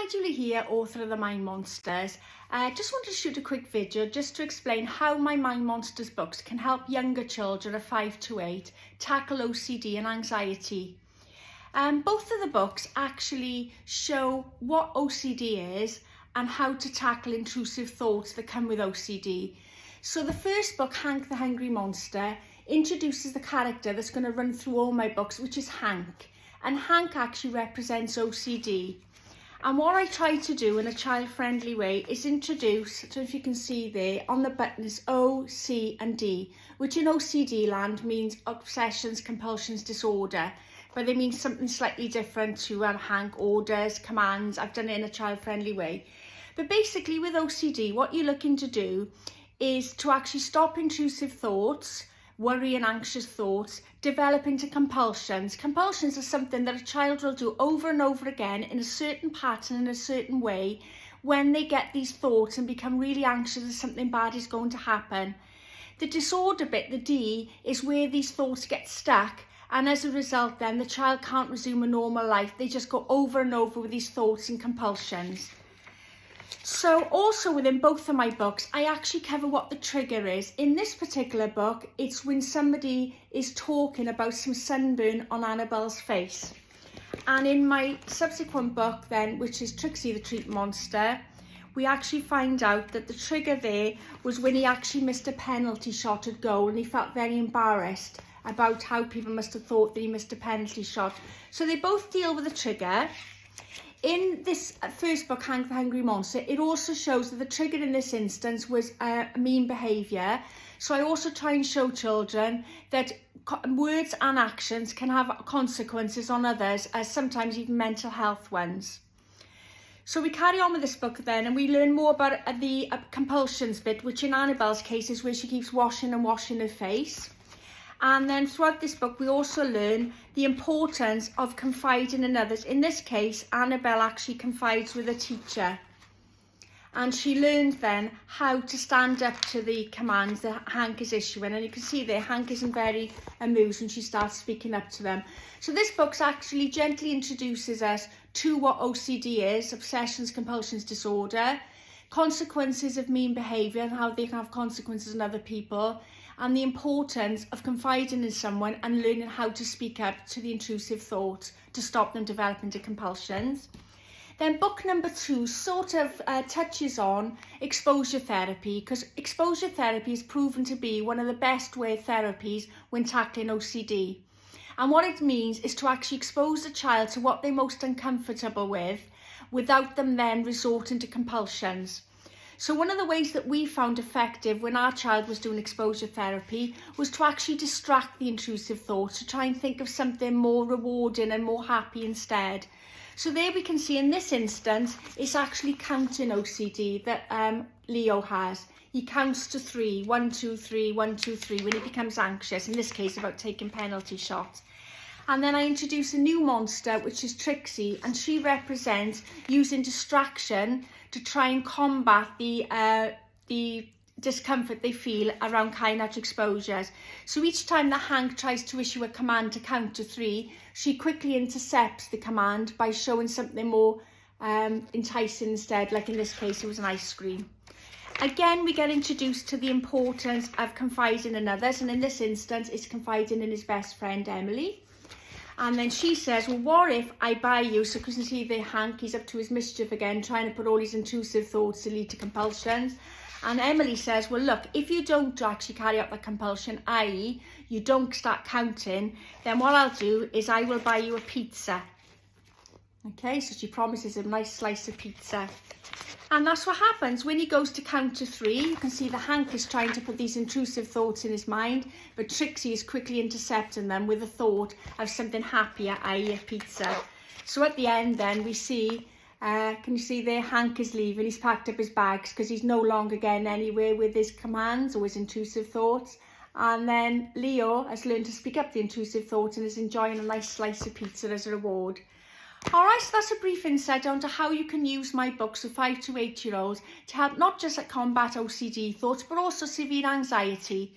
Hi, Julie here, author of the Mindmonsters. Just wanted to shoot a quick video just to explain how my Mindmonsters books can help younger children of 5 to 8 tackle OCD and anxiety. Both of the books actually show what OCD is and how to tackle intrusive thoughts that come with OCD. So the first book, Hank the Hungry Monster, introduces the character that's going to run through all my books, which is Hank. And Hank actually represents OCD. And what I try to do in a child-friendly way is introduce, so if you can see there, on the button is O, C and D, which in OCD land means obsessions, compulsions, disorder. But they mean something slightly different to Hank, orders, commands. I've done it in a child-friendly way. But basically with OCD, what you're looking to do is to actually stop intrusive thoughts, worry and anxious thoughts, develop into compulsions. Compulsions are something that a child will do over and over again in a certain pattern, in a certain way, when they get these thoughts and become really anxious that something bad is going to happen. The disorder bit, the D, is where these thoughts get stuck, and as a result then the child can't resume a normal life. They just go over and over with these thoughts and compulsions. So also within both of my books, I actually cover what the trigger is. In this particular book, it's when somebody is talking about some sunburn on Annabelle's face. And in my subsequent book then, which is Trixie the Treat Monster, we actually find out that the trigger there was when he actually missed a penalty shot at goal and he felt very embarrassed about how people must have thought that he missed a penalty shot. So they both deal with the trigger. In this first book, Hank the Hungry Monster, it also shows that the trigger in this instance was mean behaviour. So I also try and show children that words and actions can have consequences on others, as sometimes even mental health ones. So we carry on with this book then, and we learn more about the compulsions bit, which in Annabelle's case is where she keeps washing and washing her face. And then throughout this book, we also learn the importance of confiding in others. In this case, Annabelle actually confides with a teacher. And she learns then how to stand up to the commands that Hank is issuing. And you can see there, Hank isn't very amused when she starts speaking up to them. So this book actually gently introduces us to what OCD is, obsessions, compulsions, disorder, consequences of mean behaviour and how they can have consequences on other people, and the importance of confiding in someone and learning how to speak up to the intrusive thoughts to stop them developing into compulsions. Then book number 2 sort of touches on exposure therapy, because exposure therapy is proven to be one of the best therapies when tackling OCD. And what it means is to actually expose the child to what they're most uncomfortable with without them then resorting to compulsions. So one of the ways that we found effective when our child was doing exposure therapy was to actually distract the intrusive thoughts, to try and think of something more rewarding and more happy instead. So there we can see in this instance, it's actually counting OCD that Leo has. He counts to 3, 1, 2, 3, 1, 2, 3, when he becomes anxious, in this case about taking penalty shots. And then I introduce a new monster, which is Trixie, and she represents using distraction to try and combat the discomfort they feel around carrying out exposures. So each time that Hank tries to issue a command to count to 3, she quickly intercepts the command by showing something more enticing instead, like in this case it was an ice cream. Again, we get introduced to the importance of confiding in others, and in this instance it's confiding in his best friend Emily. And then she says, well, what if I buy you, so because you see there Hank, he's up to his mischief again, trying to put all these intrusive thoughts to lead to compulsions. And Emily says, well, look, if you don't actually carry out the compulsion, i.e. you don't start counting, then what I'll do is I will buy you a pizza. Okay, so she promises him a nice slice of pizza. And that's what happens when he goes to count to 3. You can see the Hank is trying to put these intrusive thoughts in his mind, but Trixie is quickly intercepting them with the thought of something happier, i.e. a pizza. So at the end then we see, can you see there, Hank is leaving. He's packed up his bags because he's no longer getting anywhere with his commands or his intrusive thoughts. And then Leo has learned to speak up the intrusive thoughts and is enjoying a nice slice of pizza as a reward. Alright, so that's a brief insight onto how you can use my books for 5 to 8 year olds to help not just combat OCD thoughts but also severe anxiety.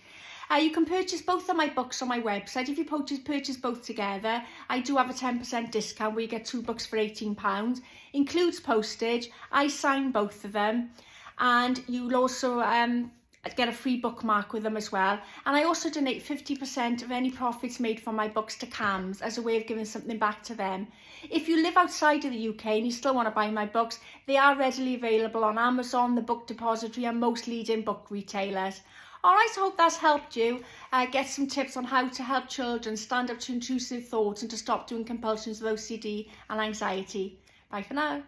You can purchase both of my books on my website. If you purchase both together, I do have a 10% discount where you get 2 books for £18. Includes postage. I sign both of them, and you'll also get a free bookmark with them as well. And I also donate 50% of any profits made from my books to CAMS as a way of giving something back to them. If you live outside of the UK and you still want to buy my books, they are readily available on Amazon, the Book Depository, and most leading book retailers. Alright, I hope that's helped you get some tips on how to help children stand up to intrusive thoughts and to stop doing compulsions with OCD and anxiety. Bye for now.